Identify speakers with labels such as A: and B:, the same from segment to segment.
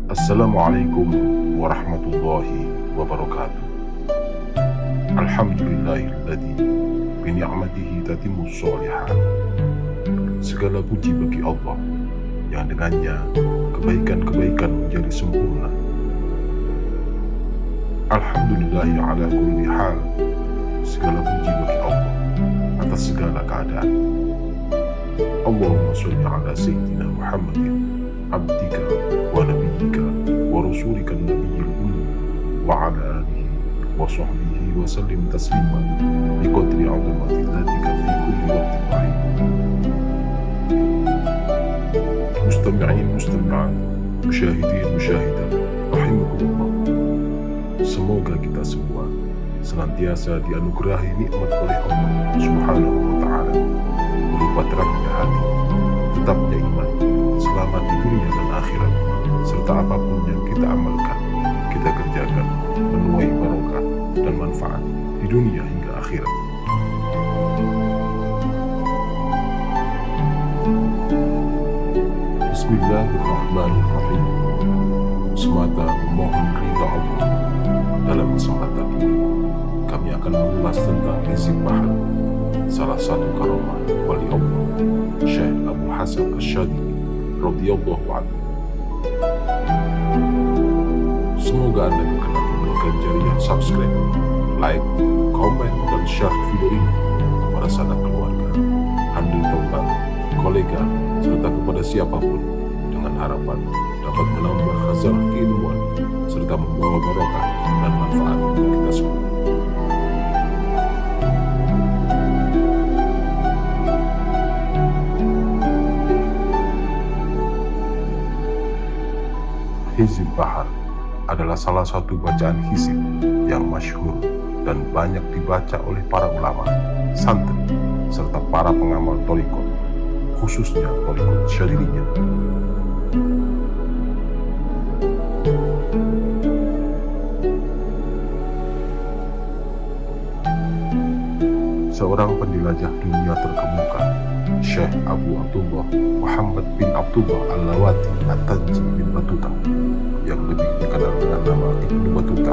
A: Assalamualaikum warahmatullahi wabarakatuh. Alhamdulillahilladzi bini'matihi tatimmus sholihat. Segala puji bagi Allah yang dengannya kebaikan-kebaikan menjadi sempurna. Alhamdulillahi ala kulli hal. Segala puji bagi Allah atas segala keadaan. Allahumma sholli ala sayyidina Muhammadin abdika wa nabiyyika wa rasulika nabiyil ummi wa ala alihi wa sahbihi wa sallim taslima biqadri 'azamati dzatika fi kulli waqtin wa hin. Mustami'in mustami'at, musyahidin musyahidat, rahimakumullah. Semoga kita semua senantiasa dianugerahi nikmat oleh Allah Subhanahu wa ta'ala, berupa terangnya hati, tetapnya iman, selamat di dunia dan akhirat, serta apapun yang kita amalkan, kita kerjakan, menuai barokah dan manfaat di dunia hingga akhirat. Bismillahirrahmanirrahim. Semata memohon ridha Allah, dalam kesempatan ini kami akan mengulas tentang Hizib Bahar, salah satu karomah wali Allah Syekh Abu Hasan Asyadili radhiyallahu anhu. Semoga Anda berkenan memberikan jariah subscribe, like, komen, dan share video ini kepada sanak keluarga, handul teman, kolega, serta kepada siapapun, dengan harapan dapat menambah khazanah keilmuan serta membawa barokah dan manfaat untuk kita semua. Hizib Bahar adalah salah satu bacaan hizib yang masyhur dan banyak dibaca oleh para ulama, santri, serta para pengamal thariqat, khususnya thariqat Syadziliyah. Seorang penjelajah dunia terkemuka, Syekh Abu Abdullah Muhammad bin Abdullah Al-Lawati At-Tanji bin Batuta, yang lebih dikenal dengan nama Ibnu Batuta,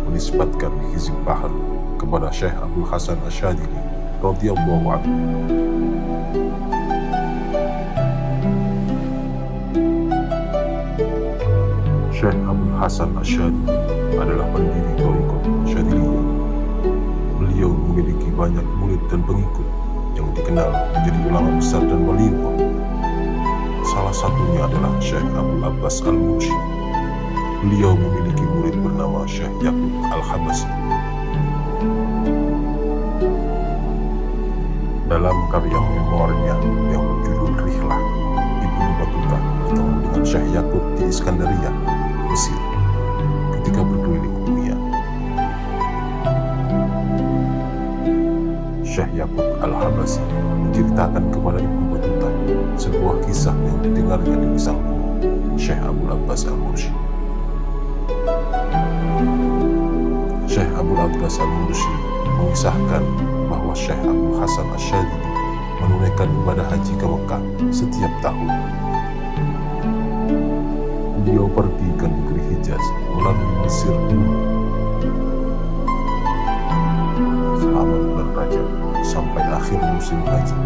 A: menisbatkan Hizib Bahar kepada Syekh Abul Hasan Asyadili radhiyallahu anhu. Syekh Abul Hasan Asyadili adalah pendiri thariqat Syadziliyah. Beliau memiliki banyak murid dan pengikut yang dikenal menjadi ulama besar dan beliau. Salah satunya adalah Syekh Abul Abbas Al-Mursi. Beliau memiliki murid bernama Syekh Yaqub Al-Habasi. Dalam karya memoirnya yang berjudul Rihlah, Ibnu Batuta bertemu dengan Syekh Yaqub di Iskandaria, Mesir, ketika berkeliling dunia. Syekh Yaqub Al-Habasi menceritakan kepada Ibnu Batuta sebuah kisah yang didengarnya dari sang guru, Syekh Abul Abbas Al-Mursi. Syekh Abul Abbas Al-Mursi mengisahkan bahwa Syekh Abu Hasan Asyadili menunaikan ibadah haji ke Mekah setiap tahun. Beliau pergi ke negeri Hijaz melalui Mesir dulu selama bulan Rajab sampai akhir musim haji.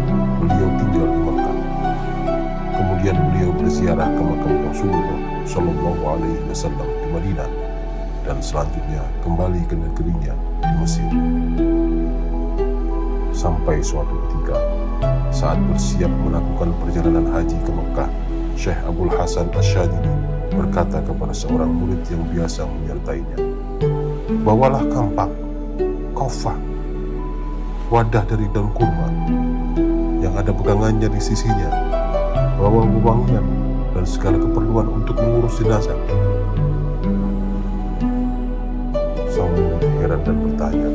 A: Beliau tinggal di Mekah. Kemudian beliau berziarah ke makam Rasulullah Shallallahu Alaihi Wasallam di Madinah, dan selanjutnya kembali ke negerinya di Mesir. Sampai suatu ketika, saat bersiap melakukan perjalanan haji ke Mekah, Syekh Abul Hasan Asyadili berkata kepada seorang murid yang biasa menyertainya, "Bawalah kampak, kofah, wadah dari daun kurma yang ada pegangannya di sisinya, bawa wewangian dan segala keperluan untuk mengurus jenazah." Sang murid heran dan bertanya,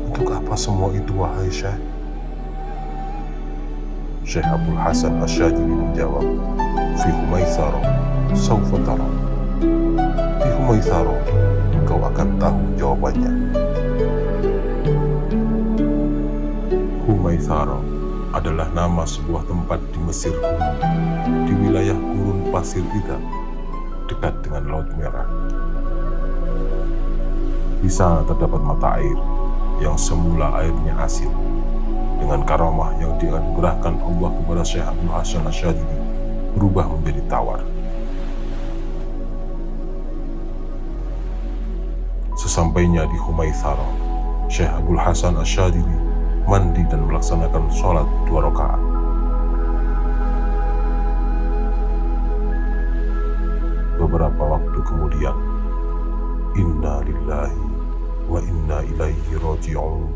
A: "Untuk apa semua itu, wahai Syekh?" Syekh Abul Hasan Asyadili menjawab, "Fi Humaitsara sawfa tara." Di Humaitsara engkau akan tahu jawabannya. Humaitsara adalah nama sebuah tempat di Mesir kuno, di wilayah gurun pasir hitam, dekat dengan Laut Merah. Di sana terdapat mata air yang semula airnya asin. Dengan karamah yang dianugerahkan Allah kepada Syekh Abdul Hasan Asyadili, berubah menjadi tawar. Sesampainya di Humaithara, Syekh Abdul Hasan Asyadili mandi dan melaksanakan sholat 2 rakaat. Beberapa waktu kemudian, inna lillahi wa inna ilaihi raji'un.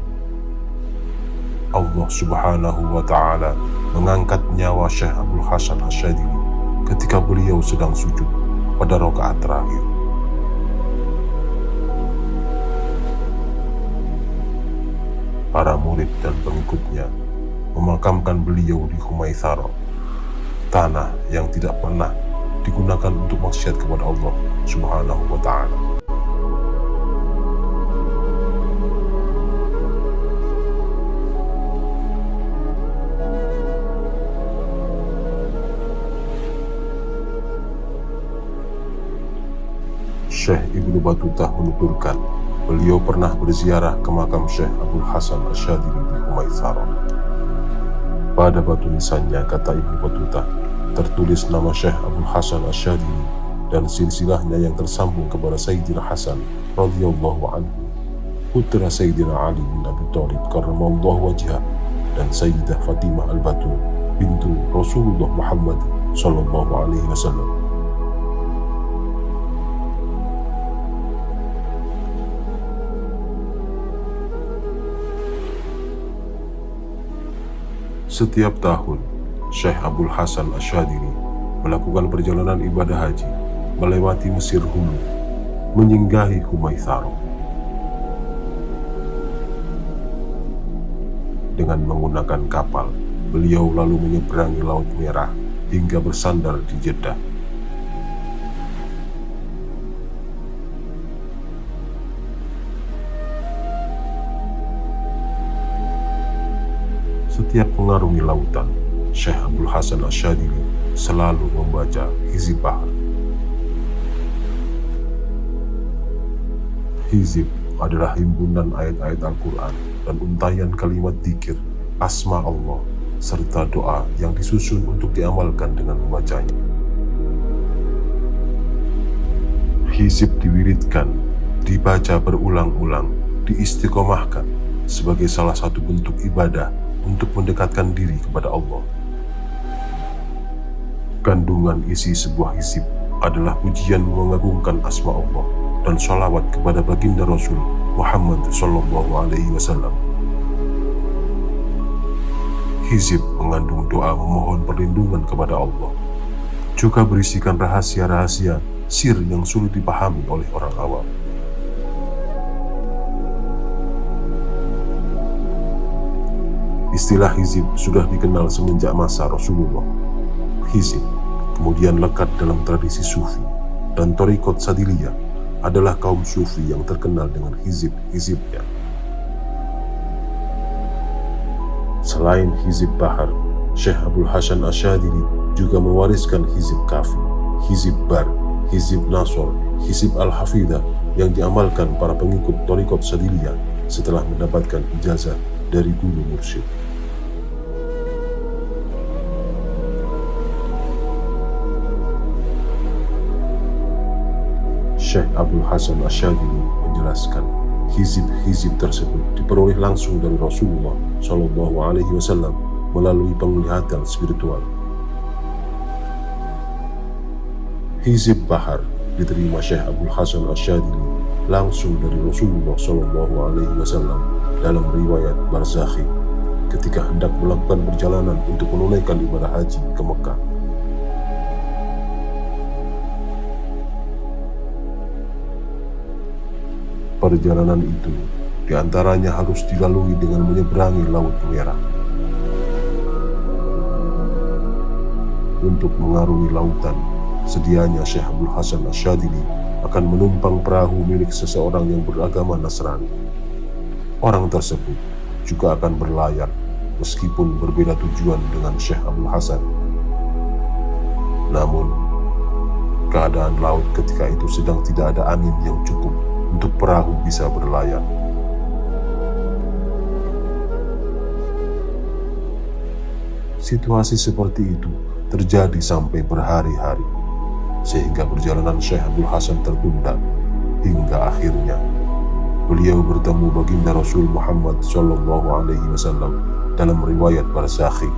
A: Allah subhanahu wa ta'ala mengangkat nyawa Syekh Abdul Hasan Asyadili ketika beliau sedang sujud pada rakaat terakhir. Para murid dan pengikutnya memakamkan beliau di Humaithara, tanah yang tidak pernah digunakan untuk maksiat kepada Allah subhanahu wa ta'ala. Syekh Ibnu Battuta menuturkan, beliau pernah berziarah ke makam Syekh Abdul Hasan Asyadili di Humaithara. Pada batu nisannya, kata Ibnu Battuta, tertulis nama Syekh Abdul Hasan Asyadili dan silsilahnya yang tersambung kepada Sayyidina Hasan radhiyallahu anhu, putra Sayyidina Ali bin Abi Thalib karramallahu wajhah, dan Sayyidah Fatimah Al-Batul bintu Rasulullah Muhammad sallallahu alaihi wasallam. Setiap tahun, Syekh Abdul Hasan Asyadili melakukan perjalanan ibadah haji melewati Mesir Hulu, menyinggahi Humaithara. Dengan menggunakan kapal, beliau lalu menyeberangi Laut Merah hingga bersandar di Jeddah. Setiap mengarungi lautan, Syekh Abdul Hasan Asyadili selalu membaca Hizib Bahar. Hizib adalah himpunan ayat-ayat Al-Quran dan untayan kalimat dzikir, asma Allah, serta doa yang disusun untuk diamalkan dengan membacanya. Hizib diwiridkan, dibaca berulang-ulang, diistiqomahkan sebagai salah satu bentuk ibadah untuk mendekatkan diri kepada Allah. Kandungan isi sebuah hizib adalah pujian mengagungkan asma Allah dan sholawat kepada baginda Rasul Muhammad sallallahu alaihi wasallam. Hizib mengandung doa memohon perlindungan kepada Allah, juga berisikan rahasia-rahasia sir yang sulit dipahami oleh orang awam. Istilah hizib sudah dikenal semenjak masa Rasulullah. Hizib kemudian lekat dalam tradisi sufi, dan Thariqat Sadiliyah adalah kaum sufi yang terkenal dengan hizib-hizibnya. Selain Hizib Bahar, Syekh Abdul Hasan Asyadili juga mewariskan Hizib Kafi, Hizib Bar, Hizib Nasr, Hizib Al-Hafidah yang diamalkan para pengikut Thariqat Sadiliyah setelah mendapatkan ijazah dari guru mursyid. Syekh Abdul Hasan Asyadili menjelaskan, hizib-hizib tersebut diperoleh langsung dari Rasulullah Shallallahu Alaihi Wasallam melalui penglihatan spiritual. Hizib Bahar diterima Syekh Abdul Hasan Asyadili langsung dari Rasulullah Shallallahu Alaihi Wasallam dalam riwayat Barzakhi ketika hendak melakukan perjalanan untuk menunaikan ibadah haji ke Mekah. Perjalanan itu diantaranya harus dilalui dengan menyeberangi Laut Merah. Untuk mengarungi lautan, sedianya Syekh Abdul Hasan Asyadili akan menumpang perahu milik seseorang yang beragama Nasrani. Orang tersebut juga akan berlayar meskipun berbeda tujuan dengan Syekh Abdul Hasan. Namun, keadaan laut ketika itu sedang tidak ada angin yang cukup untuk perahu bisa berlayar. Situasi seperti itu terjadi sampai berhari-hari, sehingga perjalanan Syekh Abdul Hasan tertunda hingga akhirnya beliau bertemu baginda Rasul Muhammad SAW dalam riwayat Barzakhi.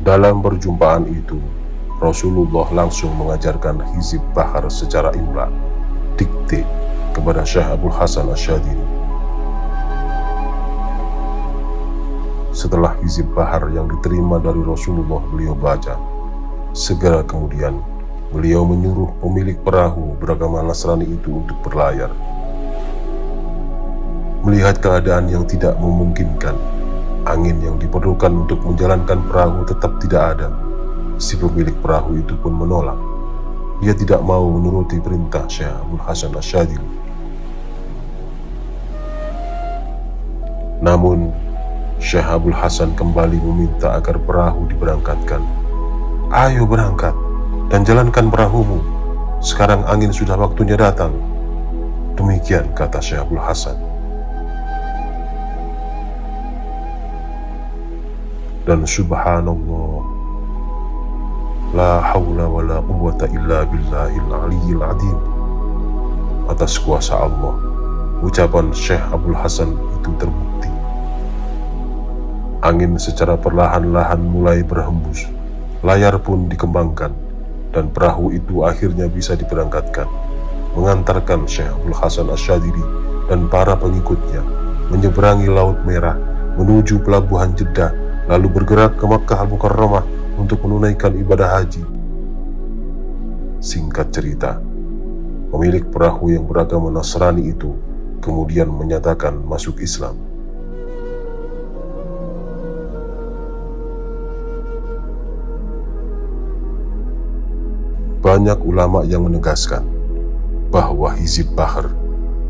A: Dalam perjumpaan itu, Rasulullah langsung mengajarkan Hizib Bahar secara imla, dikte, kepada Syekh Abdul Hasan Asyadili. Setelah Hizib Bahar yang diterima dari Rasulullah beliau baca, segera kemudian beliau menyuruh pemilik perahu beragama Nasrani itu untuk berlayar. Melihat keadaan yang tidak memungkinkan, angin yang diperlukan untuk menjalankan perahu tetap tidak ada, si pemilik perahu itu pun menolak. Dia tidak mau menuruti perintah Syekh Abdul Hasan Asyadili. Namun, Syekh Abdul Hasan kembali meminta agar perahu diberangkatkan. "Ayo berangkat dan jalankan perahumu. Sekarang angin sudah waktunya datang." Demikian kata Syekh Abdul Hasan. Dan subhanallah, la hawla wa la quwwata illa billahil aliyyil azim. Atas kuasa Allah, ucapan Syekh Abdul Hasan itu terbukti. Angin secara perlahan-lahan mulai berhembus, layar pun dikembangkan, dan perahu itu akhirnya bisa diberangkatkan, mengantarkan Syekh Abdul Hasan Asyadili dan para pengikutnya menyeberangi Laut Merah menuju pelabuhan Jeddah, lalu bergerak ke Makkah Al-Mukarramah untuk menunaikan ibadah haji. Singkat cerita, pemilik perahu yang beragama Nasrani itu kemudian menyatakan masuk Islam. Banyak ulama yang menegaskan bahwa Hizib Bahar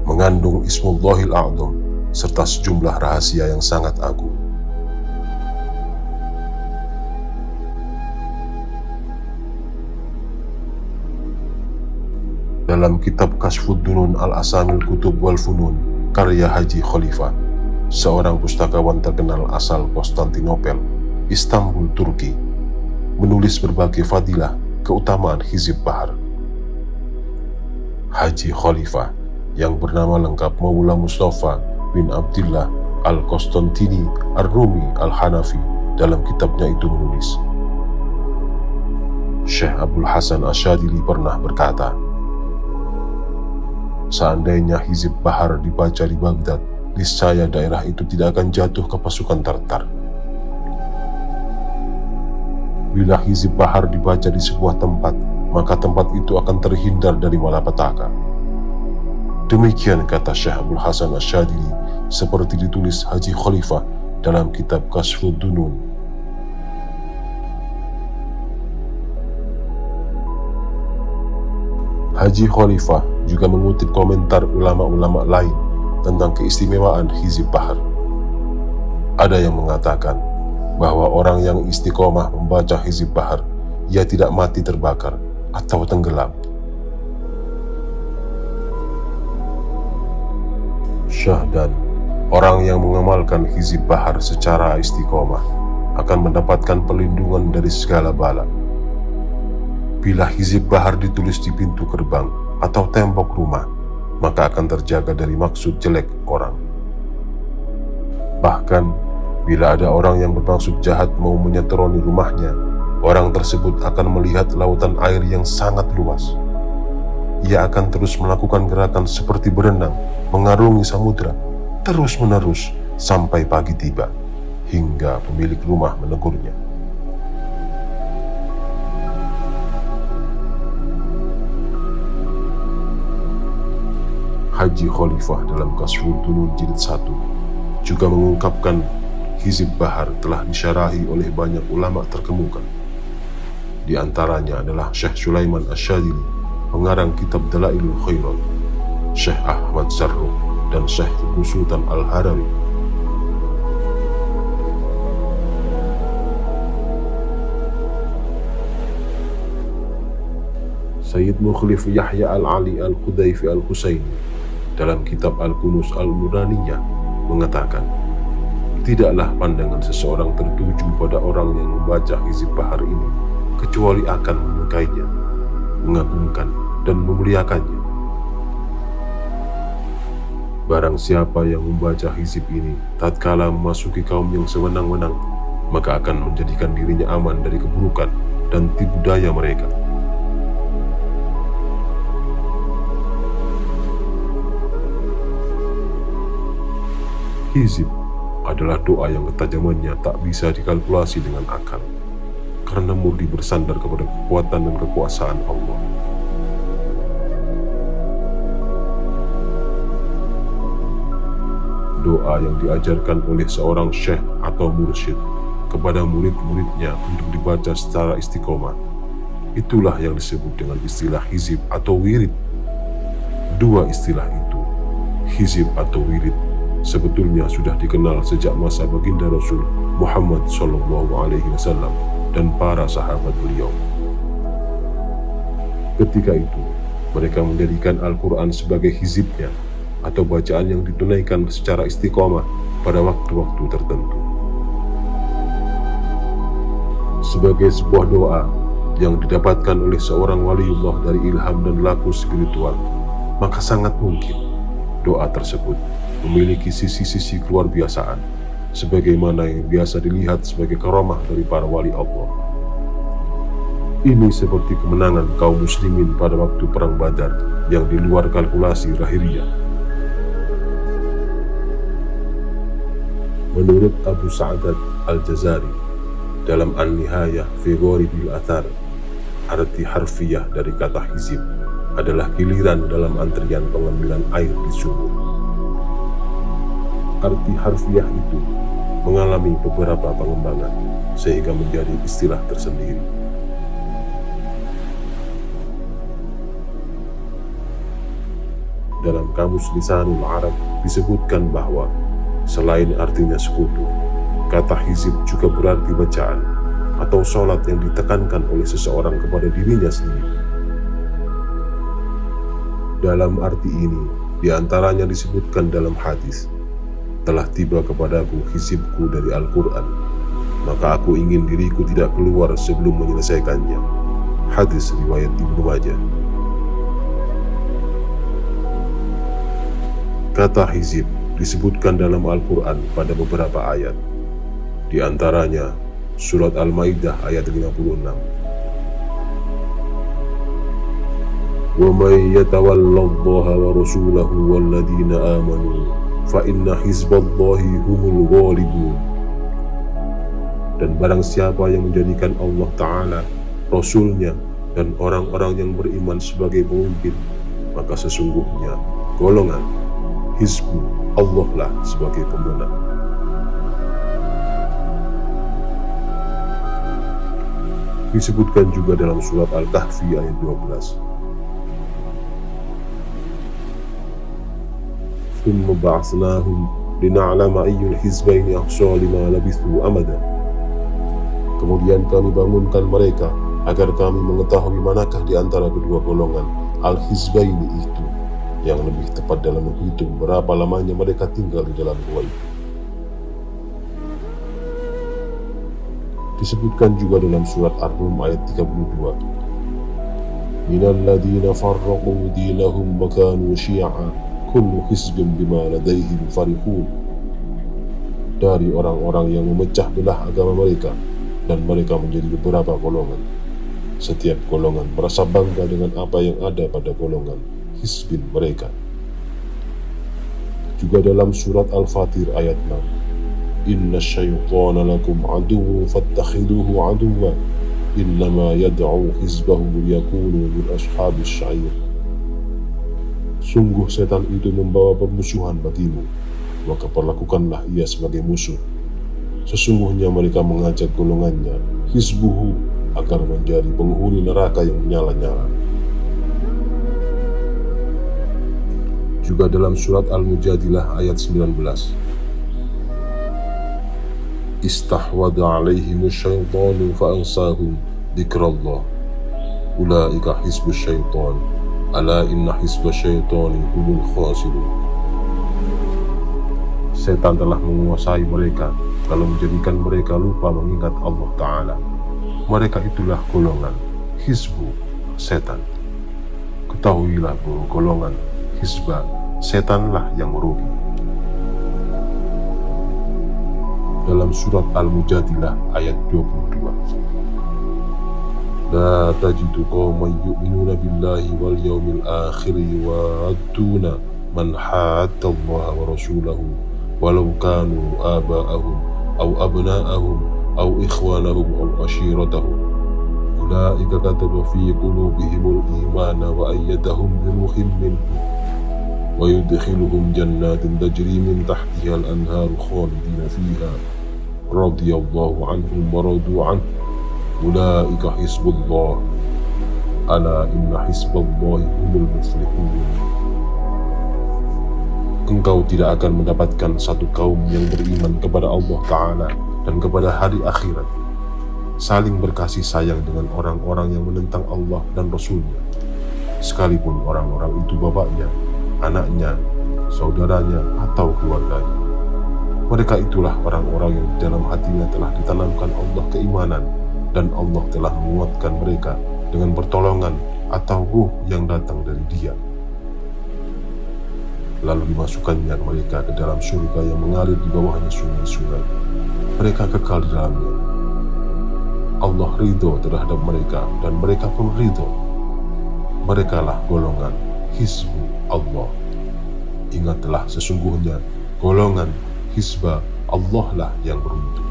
A: mengandung Ismullahil A'zam serta sejumlah rahasia yang sangat agung. Dalam kitab Kashfud Dunun Al-Asamil Kutub wal Funun karya Haji Khalifah, seorang pustakawan terkenal asal Konstantinopel, Istanbul, Turki, menulis berbagai fadilah keutamaan Hizib Bahar. Haji Khalifah yang bernama lengkap Maula Mustafa bin Abdillah Al-Konstantini Ar-Rumi Al-Hanafi dalam kitabnya itu menulis, Syekh Abdul Hasan Asyadili pernah berkata, "Seandainya Hizib Bahar dibaca di Baghdad, niscaya daerah itu tidak akan jatuh ke pasukan Tartar. Bila Hizib Bahar dibaca di sebuah tempat, maka tempat itu akan terhindar dari malapetaka." Demikian kata Syekh Abdul Hasan Asyadili seperti ditulis Haji Khalifah dalam kitab Kashfud Dunun. Haji Khalifah juga mengutip komentar ulama-ulama lain tentang keistimewaan Hizib Bahar. Ada yang mengatakan bahwa orang yang istiqomah membaca Hizib Bahar, ia tidak mati terbakar atau tenggelam. Syahdan, orang yang mengamalkan Hizib Bahar secara istiqomah akan mendapatkan perlindungan dari segala bala. Bila Hizib Bahar ditulis di pintu gerbang atau tembok rumah, maka akan terjaga dari maksud jelek orang. Bahkan, bila ada orang yang bermaksud jahat mau menyeteroni rumahnya, orang tersebut akan melihat lautan air yang sangat luas. Ia akan terus melakukan gerakan seperti berenang, mengarungi samudra, terus-menerus sampai pagi tiba, hingga pemilik rumah menegurnya. Haji Khalifah dalam Kashfud Dunun Jilid 1 juga mengungkapkan Hizib Bahar telah disyarahi oleh banyak ulama terkemuka. Di antaranya adalah Syekh Sulaiman Asyadili, pengarang kitab Dalailul Khairat, Syekh Ahmad Zarruq, dan Syekh Ibnu Sultan Al-Harawi. Sayyid Mukhlif Yahya Al-Ali Al-Khudaifi Al-Husaini dalam kitab Al-Kunuz Al-Nuraniyah mengatakan, tidaklah pandangan seseorang tertuju pada orang yang membaca hizib bahar ini kecuali akan menyukainya, mengagungkan dan memuliakannya. Barang siapa yang membaca hizib ini tatkala memasuki kaum yang sewenang-wenang, maka akan menjadikan dirinya aman dari keburukan dan tipu daya mereka. Hizib adalah doa yang ketajamannya tak bisa dikalkulasi dengan akal, karena murni bersandar kepada kekuatan dan kekuasaan Allah. Doa yang diajarkan oleh seorang syekh atau mursyid kepada murid-muridnya untuk dibaca secara istiqomah, itulah yang disebut dengan istilah hizib atau wirid. Dua istilah itu, hizib atau wirid, sebetulnya sudah dikenal sejak masa baginda Rasul Muhammad SAW dan para sahabat beliau. Ketika itu, mereka menjadikan Al-Quran sebagai hizibnya atau bacaan yang ditunaikan secara istiqomah pada waktu-waktu tertentu. Sebagai sebuah doa yang didapatkan oleh seorang waliullah dari ilham dan laku spiritual, maka sangat mungkin doa tersebut memiliki sisi-sisi keluar biasaan, sebagaimana yang biasa dilihat sebagai karamah dari para wali Allah. Ini seperti kemenangan kaum muslimin pada waktu perang Badar yang di luar kalkulasi lahiriah. Menurut Abu Sa'adat Al-Jazari dalam An-Nihayah fi Gharibil Athar, arti harfiah dari kata hizib adalah giliran dalam antrian pengambilan air di sumur. Arti harfiah itu mengalami beberapa pengembangan sehingga menjadi istilah tersendiri. Dalam Kamus Lisanul Arab disebutkan bahwa selain artinya sekutu, kata hizib juga berarti bacaan atau sholat yang ditekankan oleh seseorang kepada dirinya sendiri. Dalam arti ini, diantaranya disebutkan dalam hadis, telah tiba kepadaku hizibku dari Al-Quran, maka aku ingin diriku tidak keluar sebelum menyelesaikannya. Hadis riwayat Ibnu Majah. Kata hizib disebutkan dalam Al-Quran pada beberapa ayat, di antaranya Surat Al-Maidah ayat 56. وَمَنْ يَتَوَلَّ اللَّهَ وَرَسُولَهُ وَالَّذِينَ آمَنُوا فَإِنَّ حِزْبَ اللَّهِ هُمُ الْغَالِبُونَ. Dan barang siapa yang menjadikan Allah Ta'ala, Rasulnya, dan orang-orang yang beriman sebagai pemimpin, maka sesungguhnya golongan hizbu Allah lah sebagai pemenang. Disebutkan juga dalam surat Al-Kahfi ayat 12. ثُمَّ بَعَثْنَاهُمْ لِنَعْلَمَ أَيُّ الْحِزْبَيْنِ أَحْصَىٰ لِمَا لَبِثُوا أَمَدًا. Kemudian kami bangunkan mereka agar kami mengetahui manakah di antara kedua golongan Al-Hizbaini itu yang lebih tepat dalam menghitung berapa lamanya mereka tinggal di dalam gua itu. Disebutkan juga dalam surat Ar-Rum ayat 32. Minal ladina farraqu dinahum wa kanu syi'a kullu hizbin bima ladaihim farihun. Dari orang-orang yang memecah belah agama mereka dan mereka menjadi beberapa golongan. Setiap golongan merasa bangga dengan apa yang ada pada golongan hizbin mereka. Juga dalam surat Al-Fatir ayat 6. Inna syaitana lakum aduwwun fattakhiduhu aduwwa innama yad'u hizbahu liyakunu min ashabis syair. Sungguh setan itu membawa permusuhan bagimu, maka perlakukanlah ia sebagai musuh. Sesungguhnya mereka mengajak golongannya, hizbuhu, agar menjadi penghuni neraka yang menyala-nyala. Juga dalam surat Al-Mujadilah ayat 19. Istahwada alaihimus syaitanu fa'ansahum dzikrallah Ulaika hizbus syaitan, ala inna hizbas syaitani humul khasirun. Setan telah menguasai mereka, lalu menjadikan mereka lupa mengingat Allah Ta'ala. Mereka itulah golongan hizbu setan. Ketahuilah bahwa golongan hizba setanlah yang merugi. Dalam surat Al-Mujadilah ayat 22. La tajidu qauman yu'minuna billahi wal yawmil akhir yuwadduna man hadda Allah wa rasulahu walau kanu aba'ahum aw abna'ahum aw ikhwanahum aw ashiratahum. Ulaika kataba fi qulubihimul imana wa ayyadahum bi ruhin minhu wa yudkhiluhum jannatin tajri min tahtiha al-anharu khalidina fiha radiyallahu anhum wa radu anhu. Ulaika hizbullah, ala inna hizballahi humul muflihun. Engkau tidak akan mendapatkan satu kaum yang beriman kepada Allah Ta'ala dan kepada hari akhirat, saling berkasih sayang dengan orang-orang yang menentang Allah dan Rasulnya, sekalipun orang-orang itu bapaknya, anaknya, saudaranya, atau keluarganya. Mereka itulah orang-orang yang di dalam hatinya telah ditanamkan Allah keimanan, dan Allah telah menguatkan mereka dengan pertolongan atau ruh yang datang dari Dia. Lalu dimasukkannya mereka ke dalam surga yang mengalir di bawahnya sungai-sungai. Mereka kekal di dalamnya. Allah ridho terhadap mereka dan mereka pun ridho. Merekalah golongan hizbu Allah. Ingatlah, sesungguhnya golongan hizba Allah lah yang beruntung.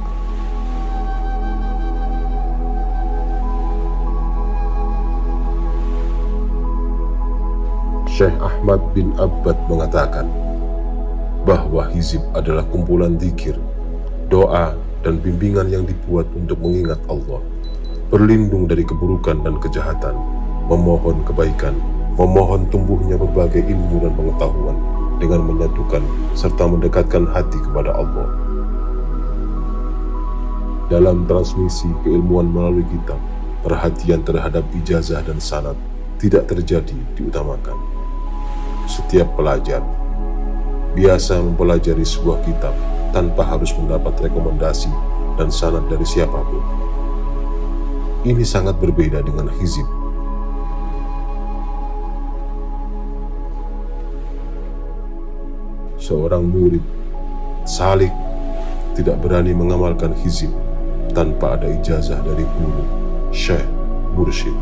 A: Syekh Ahmad bin Abbad mengatakan bahwa hizib adalah kumpulan zikir, doa, dan bimbingan yang dibuat untuk mengingat Allah, berlindung dari keburukan dan kejahatan, memohon kebaikan, memohon tumbuhnya berbagai ilmu dan pengetahuan dengan menyatukan serta mendekatkan hati kepada Allah. Dalam transmisi keilmuan melalui kitab, perhatian terhadap ijazah dan sanad tidak terjadi diutamakan. Setiap pelajar biasa mempelajari sebuah kitab tanpa harus mendapat rekomendasi dan sanad dari siapapun. Ini sangat berbeda dengan hizib. Seorang murid salik tidak berani mengamalkan hizib tanpa ada ijazah dari guru, syekh, mursyid.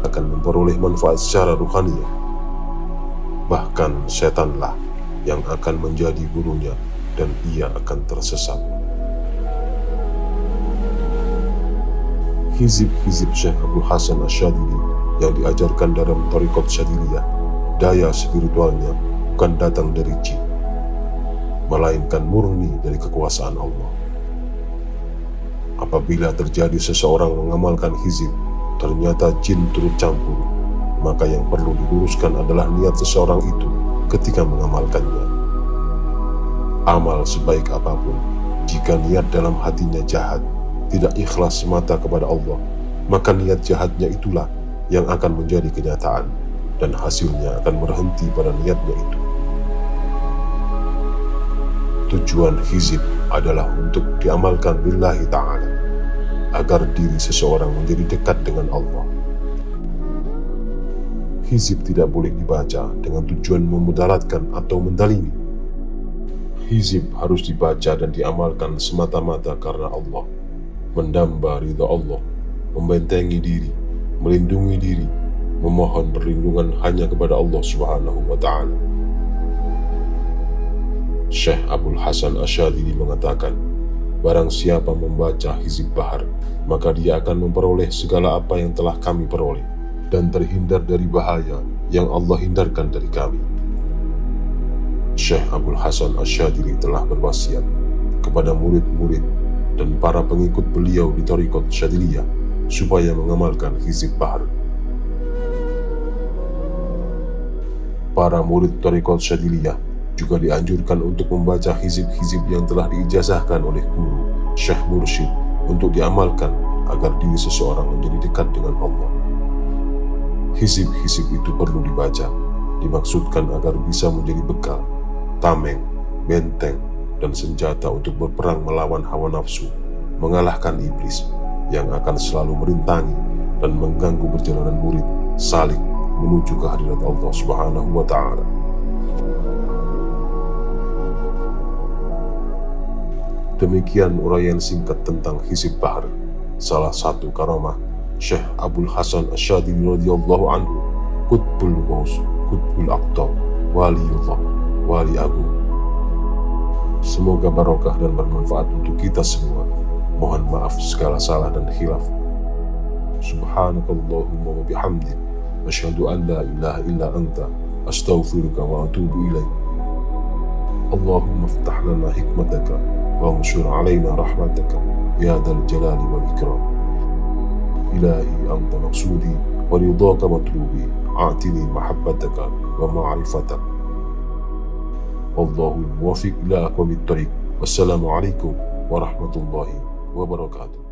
A: Akan memperoleh manfaat secara ruhaniyah. Bahkan setanlah yang akan menjadi gurunya dan ia akan tersesat. Hizib-hizib Syekh Abdul Hasan Asyadili yang diajarkan dalam Thariqat Syadiliyah, daya spiritualnya bukan datang dari jin, melainkan murni dari kekuasaan Allah. Apabila terjadi seseorang mengamalkan hizib, ternyata jin turut campur, maka yang perlu diluruskan adalah niat seseorang itu ketika mengamalkannya. Amal sebaik apapun, jika niat dalam hatinya jahat, tidak ikhlas semata kepada Allah, maka niat jahatnya itulah yang akan menjadi kenyataan, dan hasilnya akan berhenti pada niatnya itu. Tujuan hizib adalah untuk diamalkan lillahi ta'ala, agar diri seseorang menjadi dekat dengan Allah. Hizib tidak boleh dibaca dengan tujuan memudaratkan atau mendalimi. Hizib harus dibaca dan diamalkan semata-mata karena Allah, mendamba ridha Allah, membentengi diri, melindungi diri, memohon perlindungan hanya kepada Allah Subhanahu wa Ta'ala. Syekh Abdul Hasan Asyadili mengatakan, barang siapa membaca hizib bahar, maka dia akan memperoleh segala apa yang telah kami peroleh, dan terhindar dari bahaya yang Allah hindarkan dari kami. Syekh Abdul Hasan Asyadili telah berwasiat kepada murid-murid dan para pengikut beliau di Thariqat Syadiliyah supaya mengamalkan hizib bahar. Para murid Thariqat Syadiliyah juga dianjurkan untuk membaca hizib-hizib yang telah diijazahkan oleh guru, syekh mursyid untuk diamalkan agar diri seseorang menjadi dekat dengan Allah. Hizib-hizib itu perlu dibaca, dimaksudkan agar bisa menjadi bekal, tameng, benteng, dan senjata untuk berperang melawan hawa nafsu, mengalahkan iblis yang akan selalu merintangi dan mengganggu perjalanan murid salik menuju kehadirat Allah Subhanahu wa Ta'ala. Demikian uraian singkat tentang Hizib Bahr, salah satu karamah Syekh Abdul Hasan Asy-Syadzili radhiyallahu anhu, Qutbul Ghaus, Qutbul Aqtab, Waliullah, Wali Agung. Semoga barokah dan bermanfaat untuk kita semua. Mohon maaf segala salah dan khilaf. Subhanakallahumma wa bihamdik, asyhadu an la ilaha illa anta, astaghfiruka wa atubu ilaik. Allahumma iftah lana hikmataka وانشر علينا رحمتك يا ذا الجلال والإكرام. إلهي أنت مقصودي ورضاك مطلوبي، أعطني محبتك ومعرفتك. والله الموفق إلى أقوم الطريق. والسلام عليكم ورحمة الله وبركاته.